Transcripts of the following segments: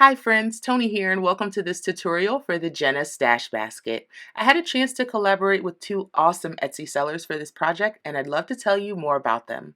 Hi friends, Tony here and welcome to this tutorial for the Jenna Stash Basket. I had a chance to collaborate with two awesome Etsy sellers for this project and I'd love to tell you more about them.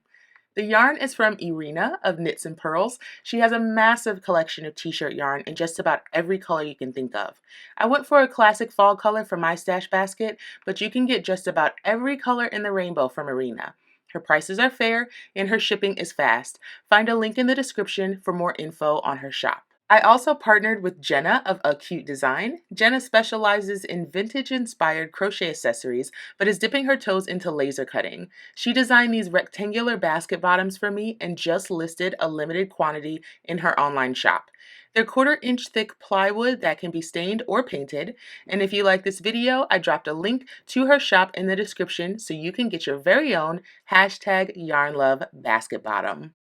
The yarn is from Irina of Knits and Pearls. She has a massive collection of t-shirt yarn in just about every color you can think of. I went for a classic fall color for my stash basket, but you can get just about every color in the rainbow from Irina. Her prices are fair and her shipping is fast. Find a link in the description for more info on her shop. I also partnered with Jenna of A Cute Design. Jenna specializes in vintage-inspired crochet accessories, but is dipping her toes into laser cutting. She designed these rectangular basket bottoms for me and just listed a limited quantity in her online shop. They're 1/4 inch thick plywood that can be stained or painted. And if you like this video, I dropped a link to her shop in the description so you can get your very own #YarnLove basket bottom.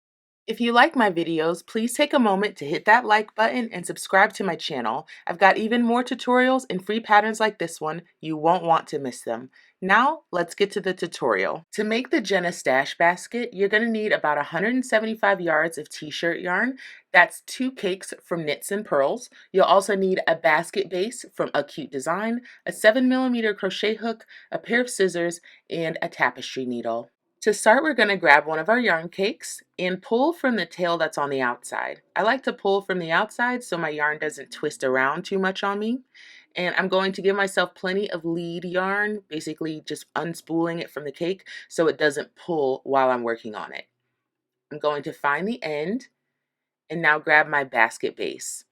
If you like my videos, please take a moment to hit that like button and subscribe to my channel. I've got even more tutorials and free patterns like this one. You won't want to miss them. Now, let's get to the tutorial. To make the Jenna Stash Basket, you're going to need about 175 yards of t-shirt yarn. That's 2 cakes from Knits and Pearls. You'll also need a basket base from A Cute Design, a 7mm crochet hook, a pair of scissors, and a tapestry needle. To start, we're going to grab one of our yarn cakes and pull from the tail that's on the outside. I like to pull from the outside so my yarn doesn't twist around too much on me. And I'm going to give myself plenty of lead yarn, basically just unspooling it from the cake so it doesn't pull while I'm working on it. I'm going to find the end and now grab my basket base.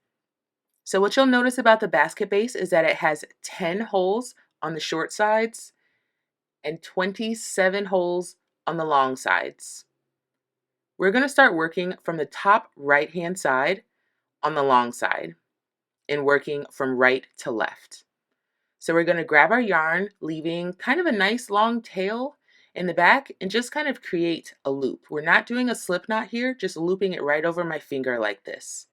So what you'll notice about the basket base is that it has 10 holes on the short sides and 27 holes on the long sides. We're going to start working from the top right hand side on the long side and working from right to left. So we're going to grab our yarn, leaving kind of a nice long tail in the back and just kind of create a loop. We're not doing a slip knot here, just looping it right over my finger like this.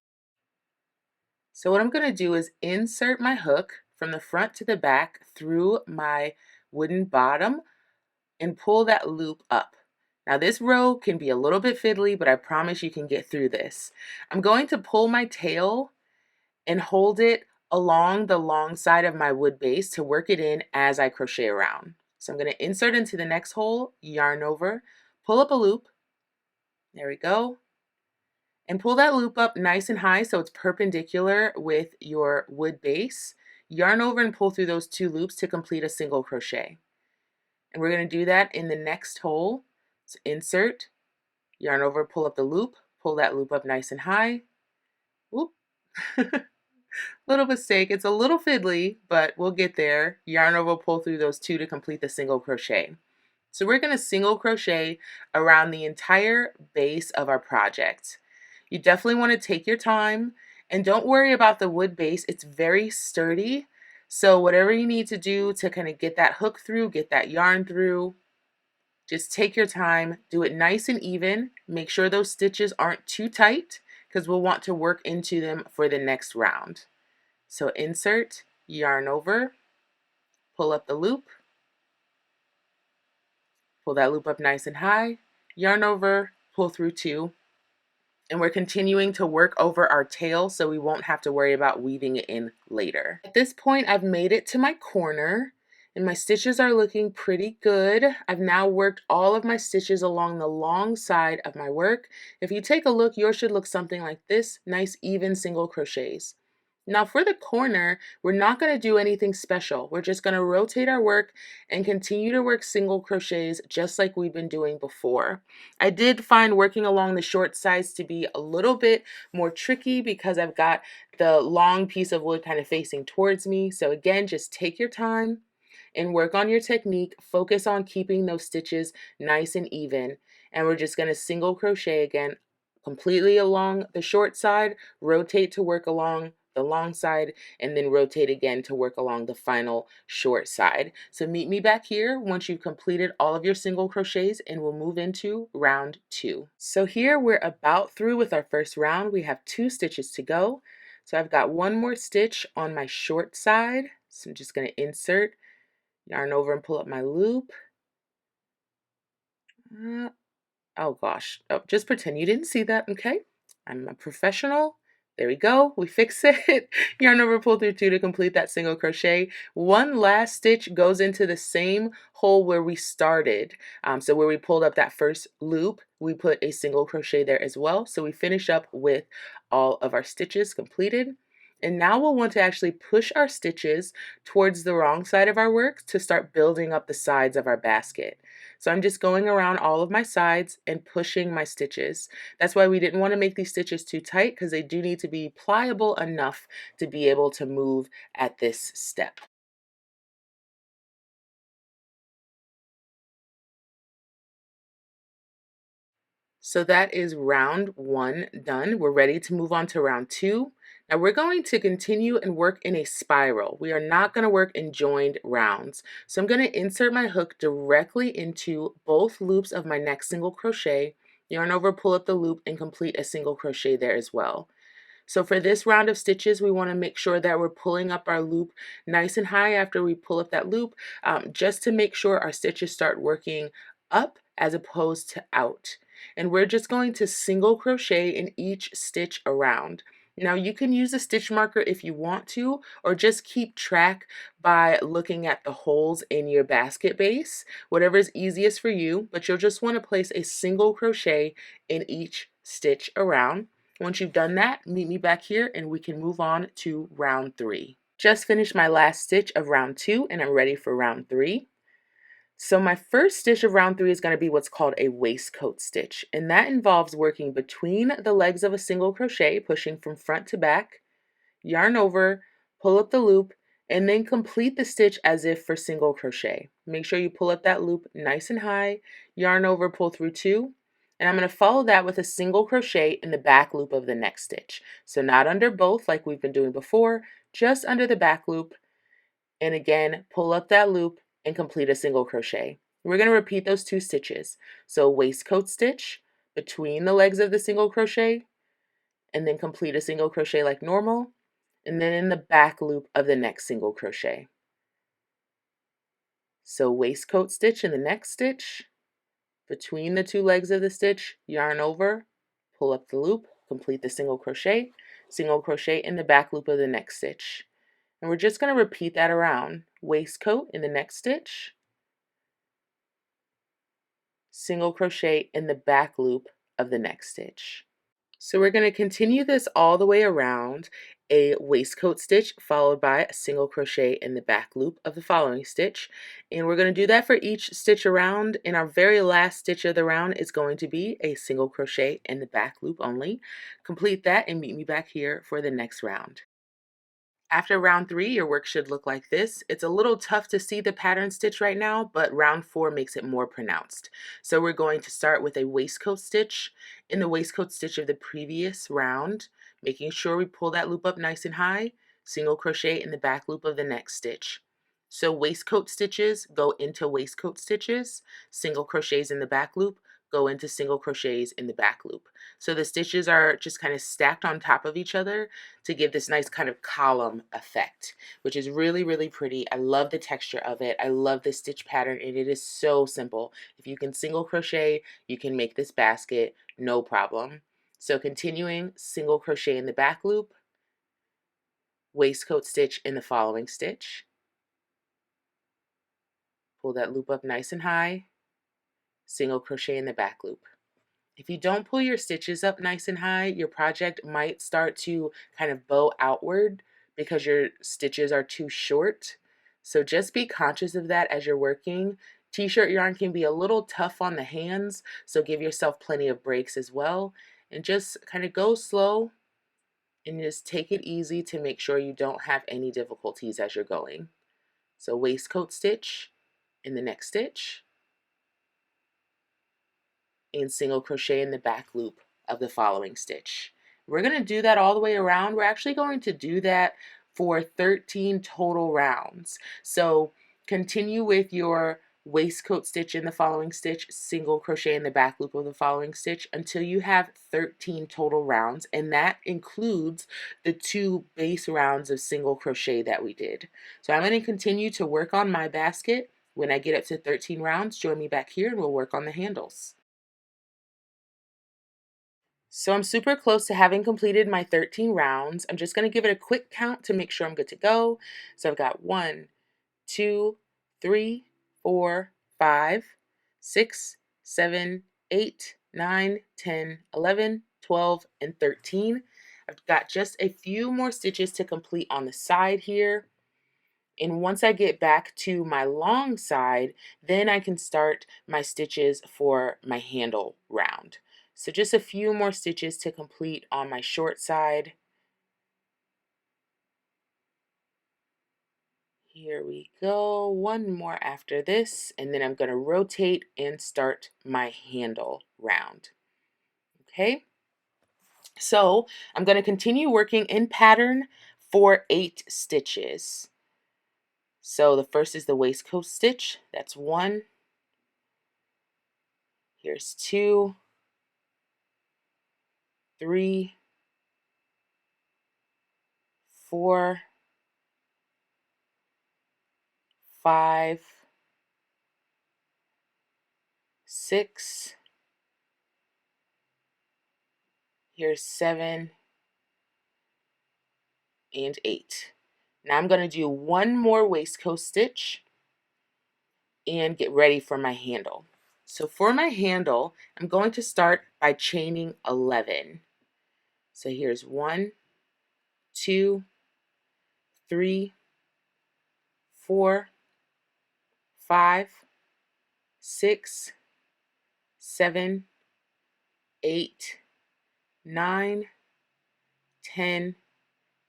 So what I'm going to do is insert my hook from the front to the back through my wooden bottom and pull that loop up. Now this row can be a little bit fiddly, but I promise you can get through this. I'm going to pull my tail and hold it along the long side of my wood base to work it in as I crochet around. So I'm going to insert into the next hole, yarn over, pull up a loop, there we go, and pull that loop up nice and high so it's perpendicular with your wood base. Yarn over and pull through those 2 loops to complete a single crochet. And we're going to do that in the next hole. So insert, yarn over, pull up the loop, pull that loop up nice and high. Whoop. Little mistake. It's a little fiddly, but we'll get there. Yarn over, pull through those 2 to complete the single crochet. So we're going to single crochet around the entire base of our project. You definitely want to take your time and don't worry about the wood base. It's very sturdy. So whatever you need to do to kind of get that hook through, get that yarn through, just take your time, do it nice and even. Make sure those stitches aren't too tight because we'll want to work into them for the next round. So insert, yarn over, pull up the loop, pull that loop up nice and high, yarn over, pull through 2, and we're continuing to work over our tail so we won't have to worry about weaving it in later. At this point, I've made it to my corner and my stitches are looking pretty good. I've now worked all of my stitches along the long side of my work. If you take a look, yours should look something like this, nice even single crochets. Now for the corner, we're not going to do anything special. We're just going to rotate our work and continue to work single crochets just like we've been doing before. I did find working along the short sides to be a little bit more tricky because I've got the long piece of wood kind of facing towards me. So again, just take your time and work on your technique. Focus on keeping those stitches nice and even. And we're just going to single crochet again completely along the short side, rotate to work along the long side, and then rotate again to work along the final short side. So meet me back here once you've completed all of your single crochets and we'll move into round 2. So here we're about through with our first round. We have 2 stitches to go. So I've got 1 more stitch on my short side. So I'm just going to insert, yarn over and pull up my loop. Oh gosh, oh, just pretend you didn't see that, okay? I'm a professional. There we go, we fix it. Yarn over, pull through 2 to complete that single crochet. One last stitch goes into the same hole where we started. So where we pulled up that first loop, we put a single crochet there as well. So we finish up with all of our stitches completed. And now we'll want to actually push our stitches towards the wrong side of our work to start building up the sides of our basket. So I'm just going around all of my sides and pushing my stitches. That's why we didn't want to make these stitches too tight, because they do need to be pliable enough to be able to move at this step. So that is round 1 done. We're ready to move on to round 2. Now we're going to continue and work in a spiral. We are not going to work in joined rounds. So I'm going to insert my hook directly into both loops of my next single crochet, yarn over, pull up the loop, and complete a single crochet there as well. So for this round of stitches, we want to make sure that we're pulling up our loop nice and high after we pull up that loop, just to make sure our stitches start working up as opposed to out. And we're just going to single crochet in each stitch around. Now you can use a stitch marker if you want to, or just keep track by looking at the holes in your basket base, whatever is easiest for you, but you'll just want to place a single crochet in each stitch around. Once you've done that, meet me back here and we can move on to round 3. Just finished my last stitch of round 2 and I'm ready for round 3. So my first stitch of round 3 is going to be what's called a waistcoat stitch, and that involves working between the legs of a single crochet, pushing from front to back, yarn over, pull up the loop, and then complete the stitch as if for single crochet. Make sure you pull up that loop nice and high, yarn over, pull through 2, and I'm going to follow that with a single crochet in the back loop of the next stitch. So not under both like we've been doing before, just under the back loop, and again pull up that loop and complete a single crochet. We're going to repeat those 2 stitches. So waistcoat stitch between the legs of the single crochet, and then complete a single crochet like normal, and then in the back loop of the next single crochet. So waistcoat stitch in the next stitch, between the 2 legs of the stitch, yarn over, pull up the loop, complete the single crochet in the back loop of the next stitch. And we're just going to repeat that around. Waistcoat in the next stitch, single crochet in the back loop of the next stitch. So we're going to continue this all the way around, a waistcoat stitch followed by a single crochet in the back loop of the following stitch. And we're going to do that for each stitch around, and our very last stitch of the round is going to be a single crochet in the back loop only. Complete that and meet me back here for the next round. After round 3, your work should look like this. It's a little tough to see the pattern stitch right now, but round 4 makes it more pronounced. So we're going to start with a waistcoat stitch in the waistcoat stitch of the previous round, making sure we pull that loop up nice and high, single crochet in the back loop of the next stitch. So waistcoat stitches go into waistcoat stitches, single crochets in the back loop, go into single crochets in the back loop. So the stitches are just kind of stacked on top of each other to give this nice kind of column effect, which is really, really pretty. I love the texture of it. I love the stitch pattern, and it is so simple. If you can single crochet, you can make this basket, no problem. So continuing, single crochet in the back loop, waistcoat stitch in the following stitch, pull that loop up nice and high, single crochet in the back loop. If you don't pull your stitches up nice and high, your project might start to kind of bow outward because your stitches are too short. So just be conscious of that as you're working. T-shirt yarn can be a little tough on the hands, so give yourself plenty of breaks as well. And just kind of go slow and just take it easy to make sure you don't have any difficulties as you're going. So waistcoat stitch in the next stitch, and single crochet in the back loop of the following stitch. We're going to do that all the way around. We're actually going to do that for 13 total rounds. So continue with your waistcoat stitch in the following stitch, single crochet in the back loop of the following stitch until you have 13 total rounds, and that includes the 2 base rounds of single crochet that we did. So I'm going to continue to work on my basket. When I get up to 13 rounds, join me back here and we'll work on the handles. So I'm super close to having completed my 13 rounds. I'm just going to give it a quick count to make sure I'm good to go. So I've got 1, 2, 3, 4, 5, 6, 7, 8, 9, 10, 11, 12, and 13. I've got just a few more stitches to complete on the side here. And once I get back to my long side, then I can start my stitches for my handle round. So just a few more stitches to complete on my short side. Here we go, one more after this, and then I'm going to rotate and start my handle round. Okay, so I'm going to continue working in pattern for 8 stitches. So the first is the waistcoat stitch, that's 1. Here's 2, 3, 4, 5, 6, here's 7, and 8. Now I'm going to do one more waistcoat stitch and get ready for my handle. So for my handle, I'm going to start by chaining 11. So here's 1, 2, 3, 4, 5, 6, 7, 8, 9, 10,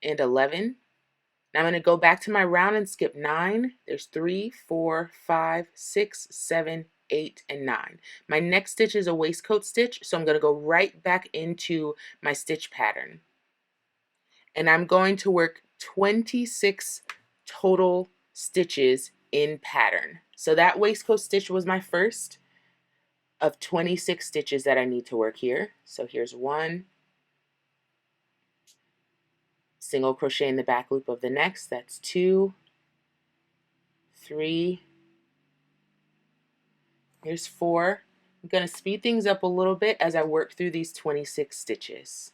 and 11. Now I'm going to go back to my round and skip 9. There's 3, 4, 5, 6, 7, 8, and 9. My next stitch is a waistcoat stitch, so I'm going to go right back into my stitch pattern. And I'm going to work 26 total stitches in pattern. So that waistcoat stitch was my first of 26 stitches that I need to work here. So here's 1, single crochet in the back loop of the next, that's 2, 3, here's 4. I'm going to speed things up a little bit as I work through these 26 stitches.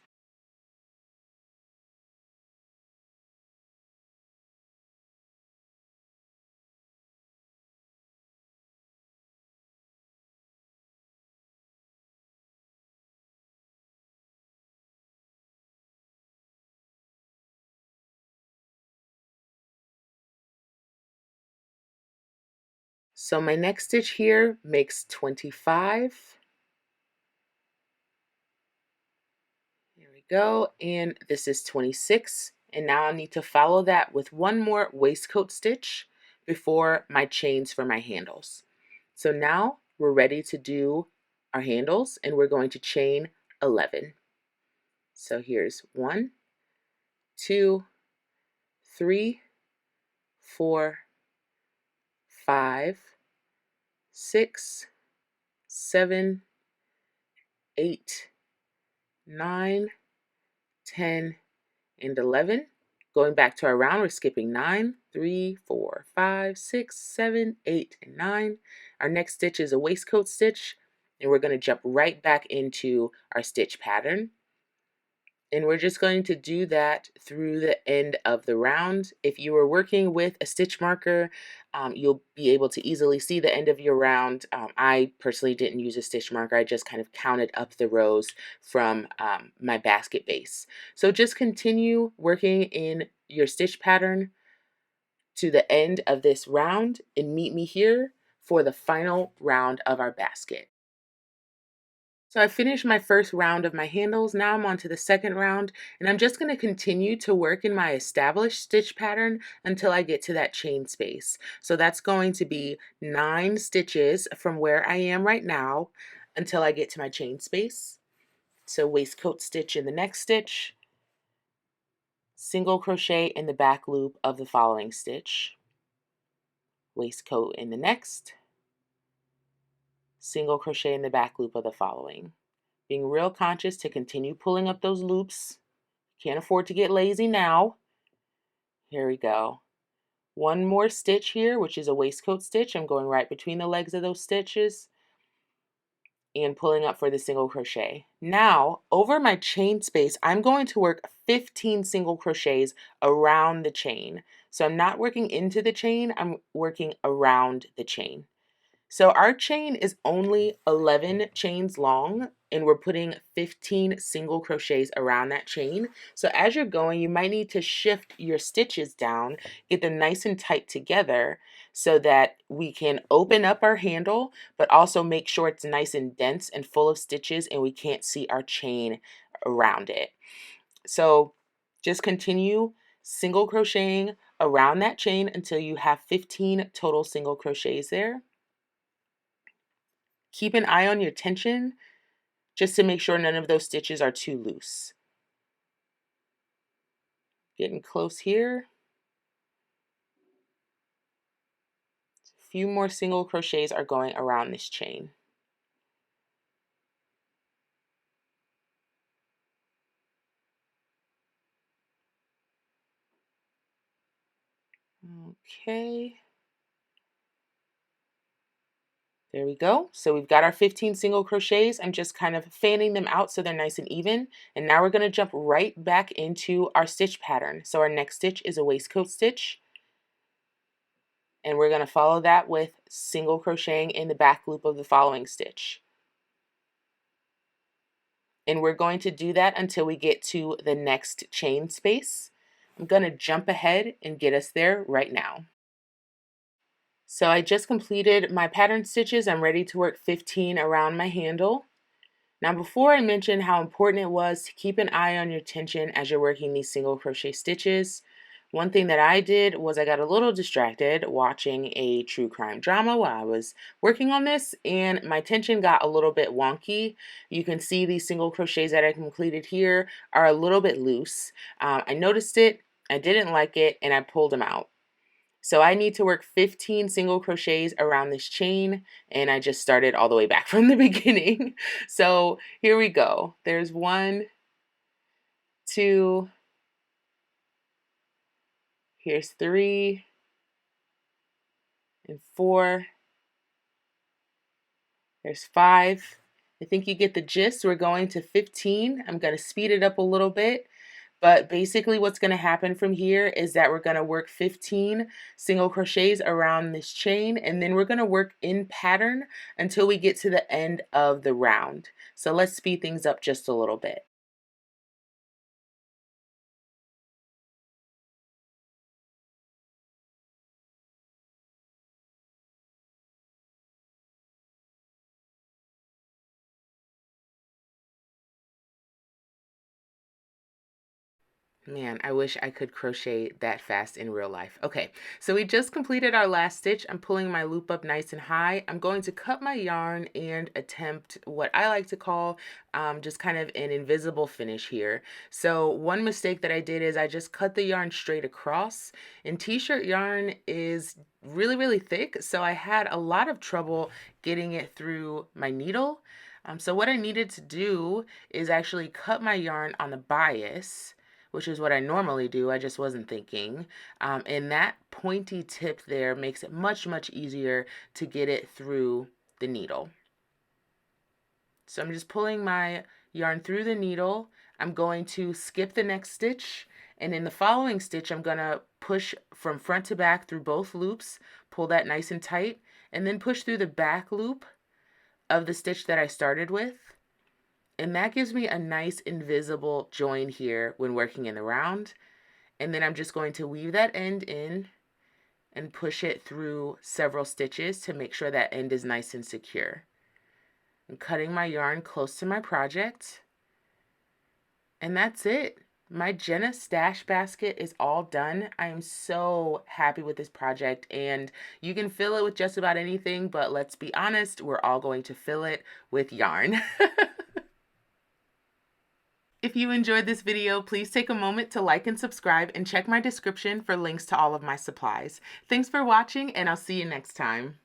So my next stitch here makes 25. Here we go, and this is 26. And now I need to follow that with one more waistcoat stitch before my chains for my handles. So now we're ready to do our handles, and we're going to chain 11. So here's 1, 2, 3, 4, 5, 6, 7, 8, 9, 10, and 11. Going back to our round, we're skipping 9, 3, 4, 5, 6, 7, 8, and 9. Our next stitch is a waistcoat stitch, and we're going to jump right back into our stitch pattern. And we're just going to do that through the end of the round. If you were working with a stitch marker, you'll be able to easily see the end of your round. I personally didn't use a stitch marker. I just kind of counted up the rows from my basket base. So just continue working in your stitch pattern to the end of this round and meet me here for the final round of our basket. So I finished my first round of my handles. Now I'm on to the second round, and I'm just going to continue to work in my established stitch pattern until I get to that chain space. So that's going to be 9 stitches from where I am right now until I get to my chain space. So waistcoat stitch in the next stitch, single crochet in the back loop of the following stitch, waistcoat in the next, single crochet in the back loop of the following. Being real conscious to continue pulling up those loops. Can't afford to get lazy now. Here we go. One more stitch here, which is a waistcoat stitch. I'm going right between the legs of those stitches. and pulling up for the single crochet. Now, over my chain space, I'm going to work 15 single crochets around the chain. So I'm not working into the chain, I'm working around the chain. So our chain is only 11 chains long, and we're putting 15 single crochets around that chain. So as you're going, you might need to shift your stitches down, get them nice and tight together so that we can open up our handle, but also make sure it's nice and dense and full of stitches and we can't see our chain around it. So just continue single crocheting around that chain until you have 15 total single crochets there. Keep an eye on your tension just to make sure none of those stitches are too loose. Getting close here. A few more single crochets are going around this chain. Okay. There we go. So we've got our 15 single crochets. I'm just kind of fanning them out so they're nice and even. And now we're going to jump right back into our stitch pattern. So our next stitch is a waistcoat stitch. And we're going to follow that with single crocheting in the back loop of the following stitch. And we're going to do that until we get to the next chain space. I'm going to jump ahead and get us there right now. So I just completed my pattern stitches. I'm ready to work 15 around my handle. Now before I mentioned how important it was to keep an eye on your tension as you're working these single crochet stitches, one thing that I did was I got a little distracted watching a true crime drama while I was working on this, and my tension got a little bit wonky. You can see these single crochets that I completed here are a little bit loose. I noticed it, I didn't like it, and I pulled them out. So I need to work 15 single crochets around this chain, and I just started all the way back from the beginning. So here we go. There's 1, 2, here's 3, and 4, there's 5. I think you get the gist. We're going to 15. I'm going to speed it up a little bit. But basically what's going to happen from here is that we're going to work 15 single crochets around this chain, and then we're going to work in pattern until we get to the end of the round. So let's speed things up just a little bit. Man, I wish I could crochet that fast in real life. Okay, so we just completed our last stitch. I'm pulling my loop up nice and high. I'm going to cut my yarn and attempt what I like to call just kind of an invisible finish here. So one mistake that I did is I just cut the yarn straight across, and t-shirt yarn is really, really thick, so I had a lot of trouble getting it through my needle. So what I needed to do is actually cut my yarn on the bias, which is what I normally do. I just wasn't thinking. And that pointy tip there makes it much, much easier to get it through the needle. So I'm just pulling my yarn through the needle. I'm going to skip the next stitch, and in the following stitch, I'm gonna push from front to back through both loops, pull that nice and tight, and then push through the back loop of the stitch that I started with. And that gives me a nice invisible join here when working in the round. And then I'm just going to weave that end in and push it through several stitches to make sure that end is nice and secure. I'm cutting my yarn close to my project. And that's it. My Jenna Stash Basket is all done. I am so happy with this project, and you can fill it with just about anything, but let's be honest, we're all going to fill it with yarn. If you enjoyed this video, please take a moment to like and subscribe, and check my description for links to all of my supplies. Thanks for watching, and I'll see you next time.